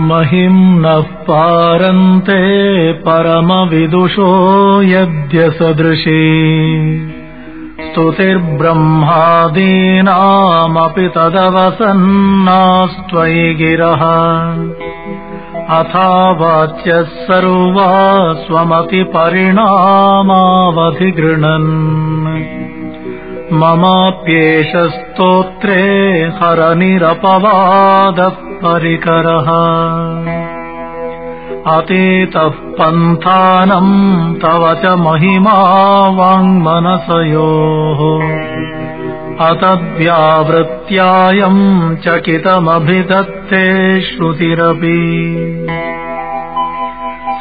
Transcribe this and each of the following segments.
महिम्नः पारन्ते परमविदुषो यद्य सदृशी स्तुतिर्ब्रह्मादीनामपि तदवसन्नास्त्वयि गिरः अथावाच्यः सर्वा स्वमतिपरिणामावधिगृह्णन् ममाप्येष स्तोत्रे हरनिरपवादः परिकरः अतीतः पन्थानं तव च महिमा वाङ्मनसयोः अतद्व्यावृत्यायं चकितमभिदत्ते श्रुतिरपि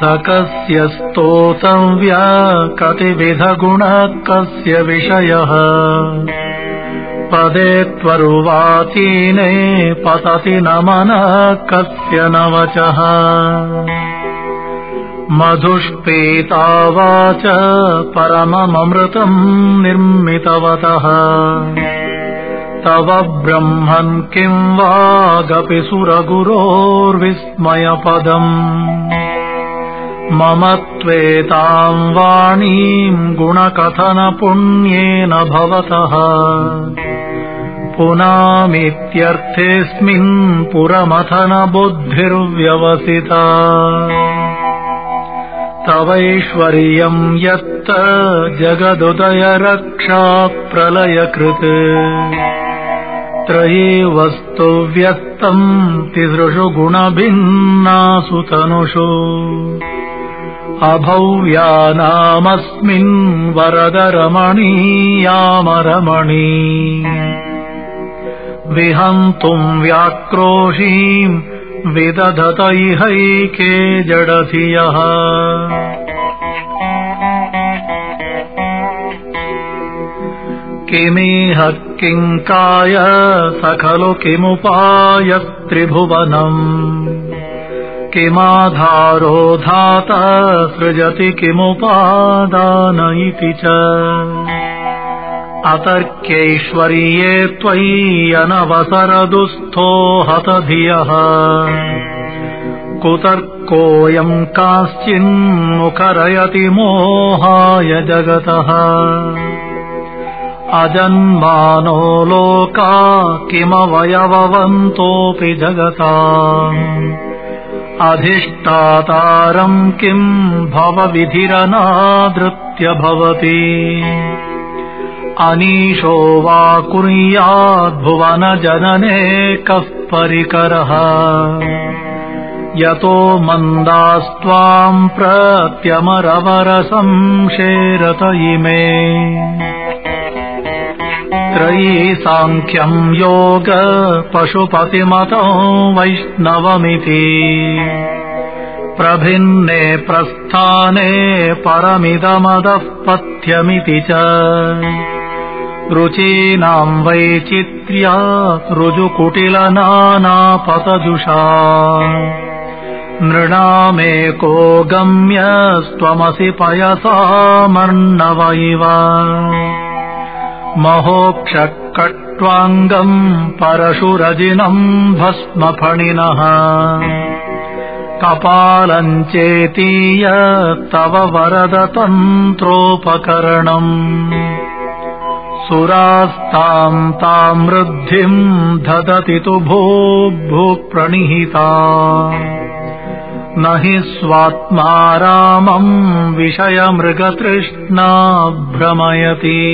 सकस्य स्तोतव्य कतिविधगुणः कस्य विषयः पदे त्वरुवाचीने पतति न मनः कस्य न वचः मधुष्पीता वाच परममृतं निर्मितवतः तव ब्रह्मन् किं वागपि सुरगुरोर्विस्मयपदम् मम त्वेतां वाणीं गुणकथनपुण्येन भवतः पुनामीत्यर्थेऽस्मिन् पुरमथन बुद्धिर्व्यवसिता तवैश्वर्यं यत्त जगदुदय रक्षा प्रलयकृत् त्रयी वस्तु व्यक्तं तिसृषु गुणभिन्नासु तनुषु अभव्यानामस्मिन् वरदरमणीयामरमणी विहन्तुं व्याक्रोशीं विदधत इहैके जडधियः किमिह किङ्काय सकलु किमुपायस्त्रिभुवनम् किमाधारो धाता सृजति किमुपादान इति च अतर्क्यैश्वर्ये त्वयि अनवसरदुःस्थो हतधियः कुतर्कोऽयं काश्चिन्मुखरयति मोहाय जगतः अजन्मानो लोका किमवयववन्तोऽपि जगता अधिष्ठातारं किं भवविधिरनादृत्य भवति अनीशो वा कुर्याद्भुवनजनने कः परिकरः यतो मन्दास्त्वां प्रत्यमरवरसंशेरत इमे त्रयी साङ्ख्यं योग पशुपतिमतो वैष्णवमिति प्रभिन्ने प्रस्थाने परमिदमदः पथ्यमिति च रुचीनां वैचित्र्या ऋजुकुटिलनानापतजुषा नृणामेको गम्यस्त्वमसि पयसामर्णव इव महोक्षकट्वाङ्गं परशुरजिनं भस्मफणिनः कपालं चेतीय तव वरदतन्त्रोपकरणम् सुरास्तां तां वृद्धिं ददति तु भूप्रणिहिता न हि स्वात्मा रामं विषयमृगतृष्णा भ्रमयति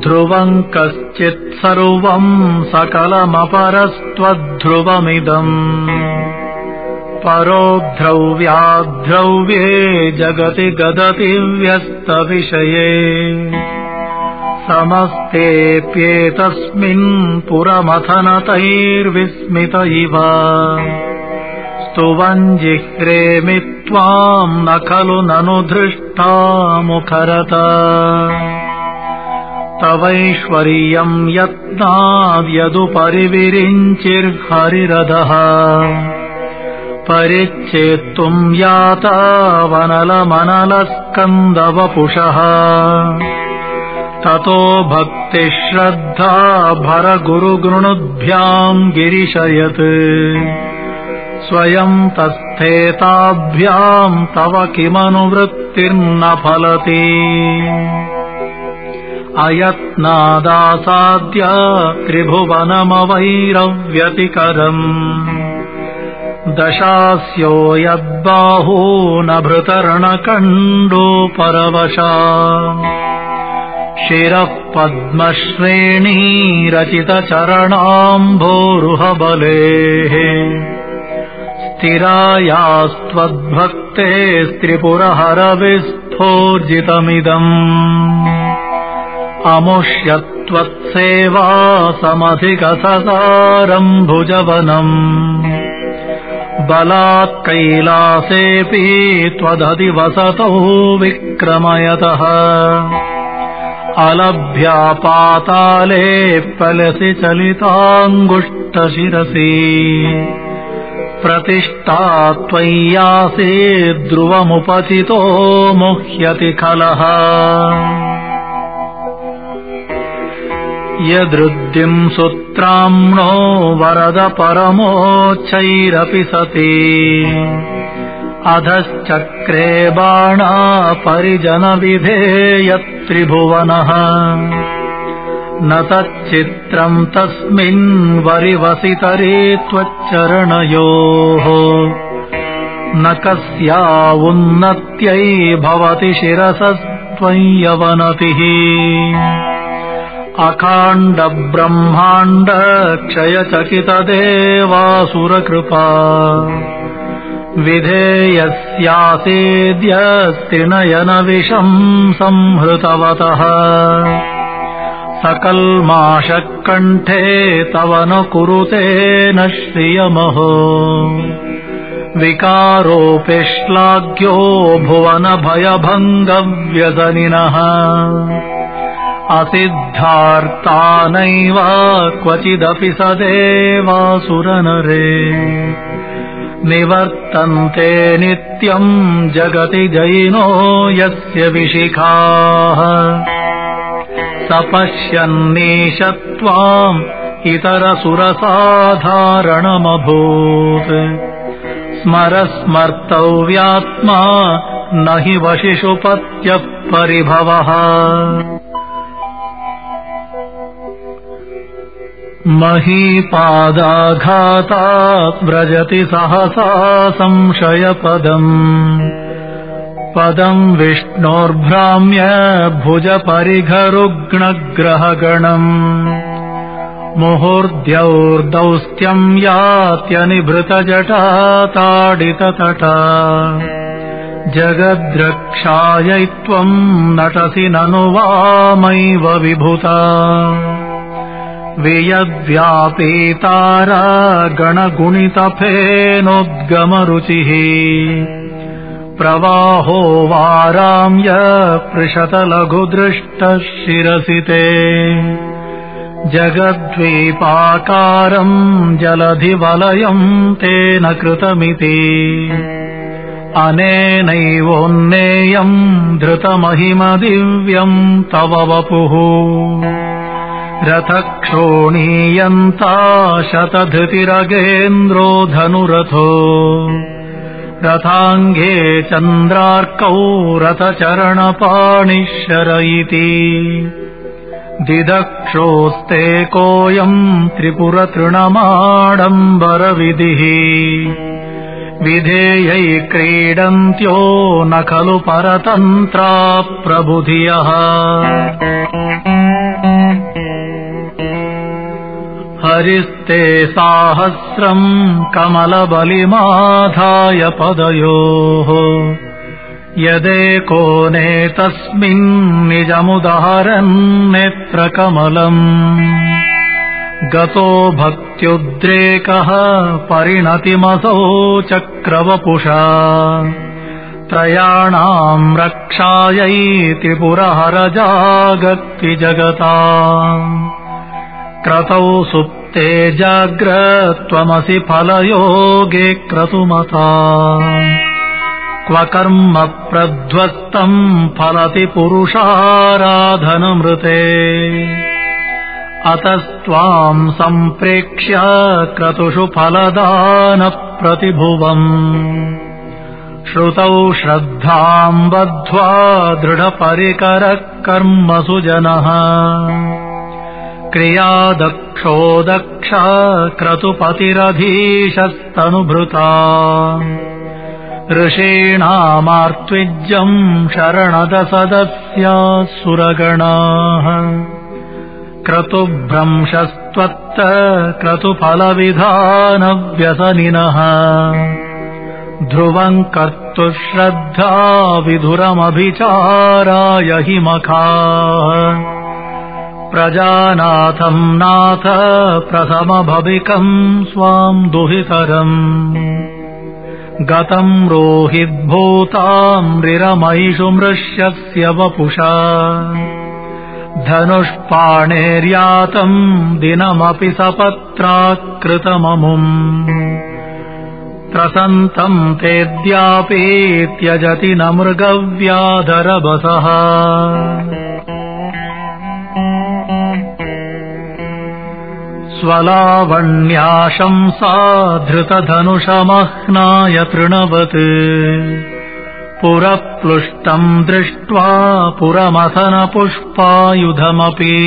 ध्रुवं कश्चित् सर्वं सकलमपरस्त्वद्ध्रुवमिदम् परो ध्रव्याद्रव्ये जगति गदति व्यस्तविषये समस्तेऽप्येतस्मिन् पुरमथनतैर्विस्मित इव स्तुवन् जिह्रेमि त्वां न खलु ननु धृष्टा मुखरत तवैश्वर्यं यत्नाद्यदुपरिविरिञ्चिर्हरिरधः परिच्छेत्तुं याता वनलमनलस्कन्दवपुषः ततो भक्तिश्रद्धा भरगुरुगृणुभ्याम् गिरिशयत् स्वयं तस्थेताभ्याम् तव किमनुवृत्तिर्न फलति अयत्नादासाद्य त्रिभुवनमवैरव्यतिकरम् दशास्यो यद्बाहूनभृतर्णकण्डो परवशा शिरः पद्मश्रेणीरचितचरणाम्भोरुहबलेः स्थिरायास्त्वद्भक्तेस्त्रिपुरहरविस्थोर्जितमिदम् अमुष्यत्वत्सेवा समधिकससारम् भुजवनम् बलात् कैलासेऽपि त्वदधिवसतौ विक्रमयतः अलभ्यापाताले पलसि चलिताङ्गुष्ठशिरसि प्रतिष्ठा त्वय्यासे ध्रुवमुपचितो मुह्यति खलः यदृद्धिम् सुत्राम्णो वरद परमोच्चैरपि सति अधश्चक्रे बाणा परिजनविधेयत्रिभुवनः न तच्चित्रम् तस्मिन् वरिवसितरे त्वच्चरणयोः न कस्या उन्नत्यै भवति शिरसस्त्वय्यवनतिः अखाण्ड ब्रह्माण्ड क्षयचकितदेवासुरकृपा विधेयस्यासेद्य त्रिनयनविषम् संहृतवतः सकल्माषकण्ठे तव न कुरुते न श्रियमहो विकारोऽपि श्लाघ्यो भुवनभयभङ्गव्यसनिनः असिद्धार्तानैव क्वचिदपि सदेवासुरनरे निवर्तन्ते नित्यम् जगति जयिनो यस्य विशिखाः सपश्यन्नीशत्वाम् इतरसुरसाधारणमभूत् स्मरस्मर्तव्यात्मा न हि वशिषुपत्यः परिभवः महीपादाघातात् व्रजति सहसा संशयपदम् पदम् विष्णोर्भ्राम्य भुजपरिघरुग्णग्रहगणम् मुहुर्द्यौर्दौस्त्यम् यात्यनिभृतजटाताडिततटा जगद्रक्षायै त्वम् नटसि ननु वामैव विभुता वियद्व्यापीतारा गणगुणितफेनोद्गमरुचिः प्रवाहो वाराम्य पृषतलघुदृष्टः शिरसि ते जगद्वीपाकारम् जलधिवलयम् तेन कृतमिति अनेनैवोन्नेयम् धृतमहिमदिव्यम् तव वपुः रथक्षोणीयन्ता शतधृतिरगेन्द्रो धनुरथो रथाङ्गे चन्द्रार्कौ रथचरणपाणिशर इति दिदक्षोस्ते कोऽयम् त्रिपुरतृणमाडम्बरविधिः विधेयै क्रीडन्त्यो न खलु परतन्त्रा प्रबुधियः हरिस्ते साहस्रम् कमलबलिमाधाय पदयोः यदेको नेतस्मिन् निजमुदाहरन् नेत्रकमलम् गतो भक्त्युद्रेकः परिणतिमसौ चक्रवपुषा त्रयाणाम् रक्षायै त्रिपुरहरजागत्ति जगताम् क्रतौ सुप्ते जाग्रत्वमसि फलयोगे क्रतुमता क्व कर्म प्रध्वस्तम् फलति पुरुषाराधनमृते अतस्त्वाम् सम्प्रेक्ष्य क्रतुषु फलदानप्रतिभुवम् श्रुतौ श्रद्धाम् बद्ध्वा दृढपरिकरः कर्मसु जनः क्रियादक्षो दक्षा क्रतुपतिरधीशस्तनुभृता ऋषीणामार्त्विज्यम् शरणदसदस्याः सुरगणाः क्रतुभ्रंशस्त्वत्त क्रतुफलविधानव्यसनिनः ध्रुवम् कर्तुः श्रद्धा विधुरमभिचाराय हि मखाः प्रजानाथम् नाथ प्रथमभविकम् स्वाम् दुहितरम् गतम् रोहिद्भूताम् रिरमयिषु मृष्यस्य वपुषा धनुष्पाणेर्यातम् दिनमपि सपत्राकृतममुम् त्रसन्तम् तेऽद्यापि त्यजति न मृगव्याधरभसः स्वलावण्याशंसा धृतधनुषमह्नाय तृणवत् पुरप्लुष्टम् दृष्ट्वा पुरमथनपुष्पायुधमपि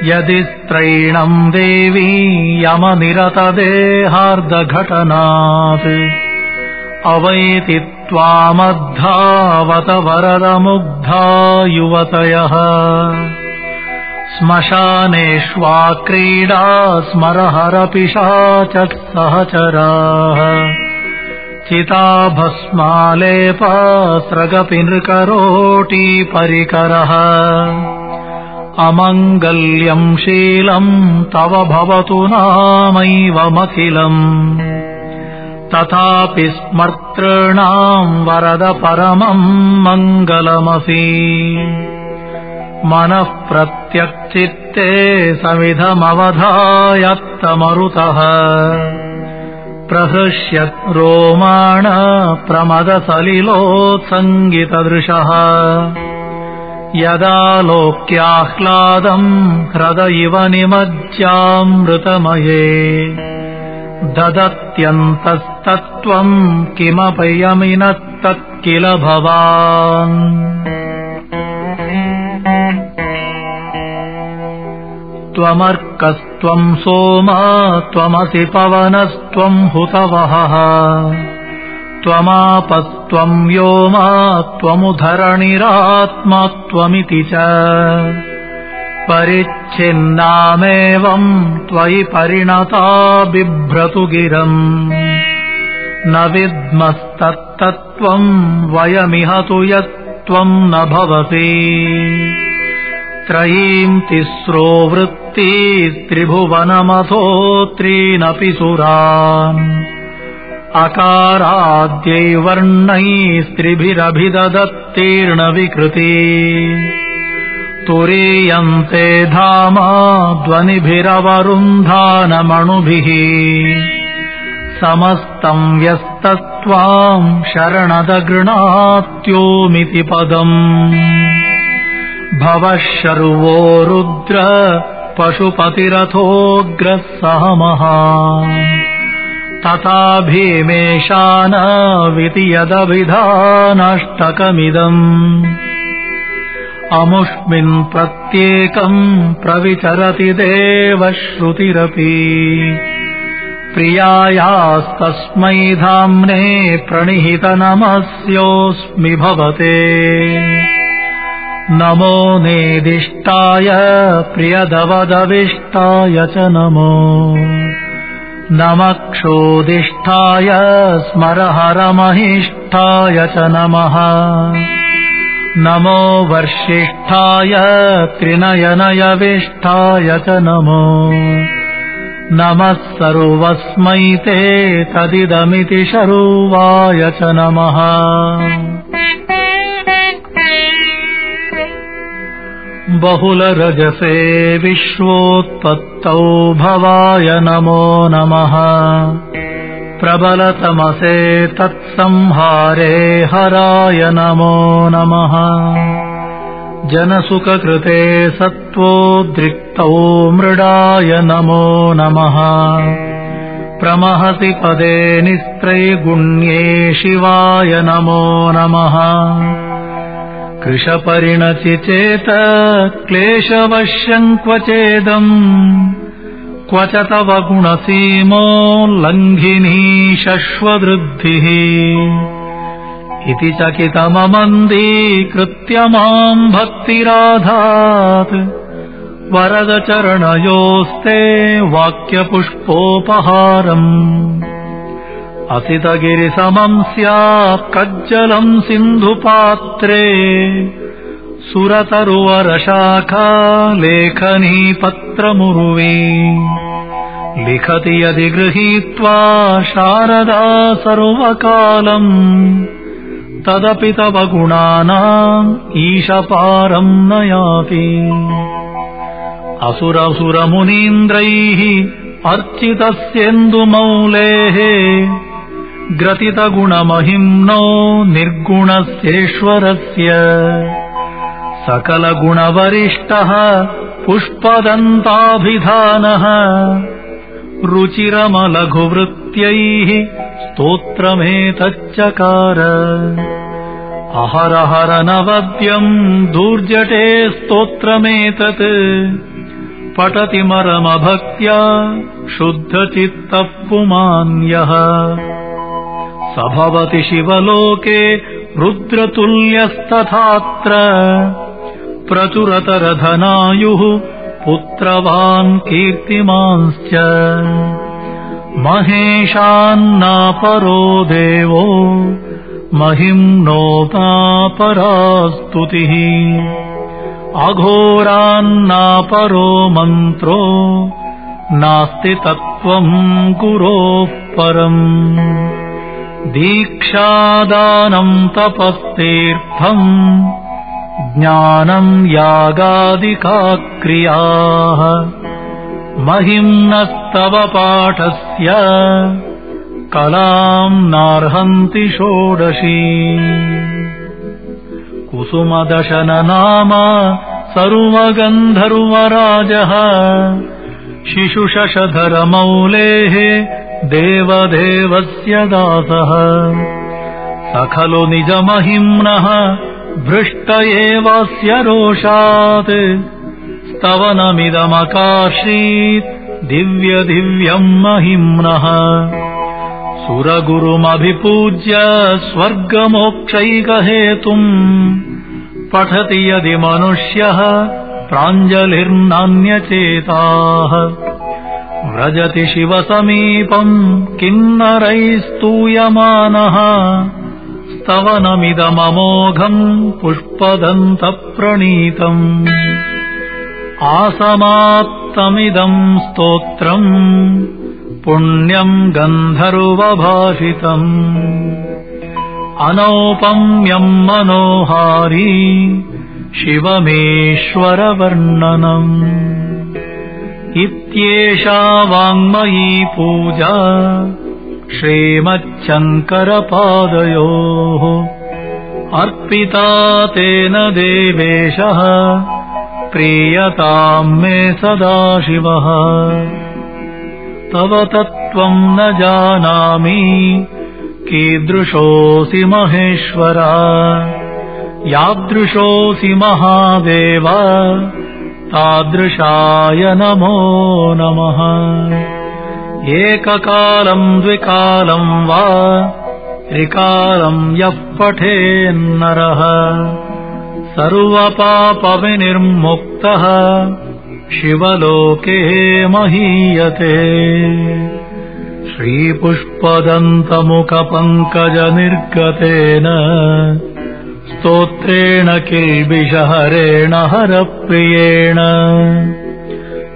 यदि स्त्रैणम् देवी यमनिरतदेहार्धघटनात् अवैति त्वामद्धावत वरदमुग्धा युवतयः श्मशानेष्वा क्रीडा स्मरहरपिशाचः सहचराः चिताभस्मालेपास्रगपि नृकरोटी परिकरः अमङ्गल्यम् शीलम् तव भवतु नामैवमखिलम् तथापि स्मर्तॄणाम् वरद परमम् मङ्गलमसि मनः प्रत्यक्चित्ते समिधमवधायत्तमरुतः प्रहृष्यत् रोमाण प्रमदसलिलोत्सङ्गितदृशः यदा लोक्याह्लादम् हृदयिव निमज्जामृतमये ददत्यन्तस्तत्त्वम् किमपयमिनत्तत् किल भवान् त्वमर्कस्त्वम् सोम त्वमसि पवनस्त्वम् हुतवहः त्वमापस्त्वम् व्योम त्वमुधरणिरात्मा त्वमिति च परिच्छिन्नामेवम् त्वयि परिणता बिभ्रतु गिरम् न विद्मस्तत्तत्त्वम् वयमिह तु यत्त्वम् न भवसि त्रयीम् तिस्रो वृत्तिस्त्रिभुवनमथो त्रीनपि सुरान् अकाराद्यैवर्णैस्त्रिभिरभिददत्तीर्णविकृति तुरीयन्ते धामा ध्वनिभिरवरुन्धानमणुभिः समस्तम् व्यस्तस्त्वाम् शरणदगृणात्योमिति पदम् भवः शर्वो रुद्र पशुपतिरथोऽग्रः सह महान् तथा भीमेशानविति यदभिधानाष्टकमिदम् अमुष्मिन् प्रत्येकम् प्रविचरति देवश्रुतिरपि प्रियायास्तस्मै धाम्ने प्रणिहितनमस्योऽस्मि भवते नमो नेदिष्टाय प्रियदवदविष्टाय च नमो नमः क्षोदिष्ठाय स्मरहरमहिष्ठाय च नमः नमो वर्षिष्ठाय त्रिनयनयविष्ठाय च नमो नमः सर्वस्मै ते तदिदमिति शर्वाय च नमः बहुलरजसे विश्वोत्पत्तौ भवाय नमो नमः प्रबलतमसे तत्संहारे हराय नमो नमः। जनसुखकृते सत्त्वोद्रिक्तौ मृडाय नमो नमः। प्रमहसि पदे निस्त्रैगुण्ये शिवाय नमो नमः। कृशपरिणति चेत क्लेशवश्यं क्वचेदम् क्व च तव गुणसीमोल्लङ्घिनी शश्ववृद्धिः इति चकितममन्दीकृत्य माम् भक्तिराधात् वरदचरणयोस्ते वाक्यपुष्पोपहारम्। असितगिरिसमम् स्यात् कज्जलम् सिन्धुपात्रे सुरतरुवरशाखा लेखनी पत्रमुर्वी। लिखति यदि गृहीत्वा शारदा सर्वकालम् तदपि तव गुणानाम् ईशपारम् न याति। असुरमुनीन्द्रैः अर्चितस्येन्दुमौलेः ग्रथितगुणमहिम्नो निर्गुणस्येश्वरस्य। सकलगुणवरिष्ठः पुष्पदन्ताभिधानः रुचिरमलघुवृत्त्यैः स्तोत्रमेतच्चकार। अहरहर नवद्यम् दूर्जटे स्तोत्रमेतत् पठति मरमभक्त्या शुद्धचित्तः पुमान्यः। स भवति शिवलोके रुद्रतुल्यस्तथात्र प्रचुरतरधनायुः पुत्रवान् कीर्तिमांश्च। महेशान्नापरो देवो महिम्नोऽपरा स्तुतिः। अघोरान्नापरो मन्त्रो नास्ति तत्त्वम् गुरोः परम्। दीक्षादानम् तपस्तीर्थम् ज्ञानम् यागादिका क्रियाः महिम्नस्तव पाठस्य कलाम् नार्हन्ति षोडशी। कुसुमदशन नाम सर्वगन्धर्वराजः शिशुशशधरमौलेः देवदेवस्य दासः। स खलु निजमहिम्नः भृष्ट एवास्य रोषात् स्तवनमिदमकार्षीत् दिव्यदिव्यम् महिम्नः। सुरगुरुमभिपूज्य स्वर्गमोक्षैकहेतुम् पठति यदि मनुष्यः प्राञ्जलिर्नान्यचेताः। व्रजति शिवसमीपम् किन्नरैस्तूयमानः स्तवनमिदममोघम् पुष्पदन्तप्रणीतम्। आसमाप्तमिदम् स्तोत्रम् पुण्यम् गन्धर्वभाषितम्। अनौपम्यम् मनोहारी शिवमेश्वरवर्णनम्। इत्येषा वाङ्मयी पूजा श्रीमच्छङ्करपादयोः अर्पिता तेन देवेशः प्रीयताम् मे सदाशिवः। तव तत्त्वम् न जानामि कीदृशोऽसि महेश्वर। यादृशोऽसि महादेव तादृशाय नमो नमः। एककालम् द्विकालम् वा त्रिकालम् यः पठेन्नरः सर्वपापविनिर्मुक्तः शिवलोके महीयते। श्रीपुष्पदन्तमुखपङ्कजनिर्गतेन स्तोत्रेण किल्बिषहरेण हरप्रियेण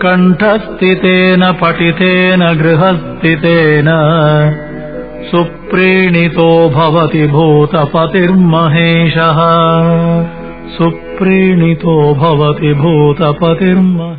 कण्ठस्थितेन पठितेन गृहस्थितेन सुप्रीणितो भवति भूतपतिर्महेशः। सुप्रीणितो भवति भूतपतिर्महेशः।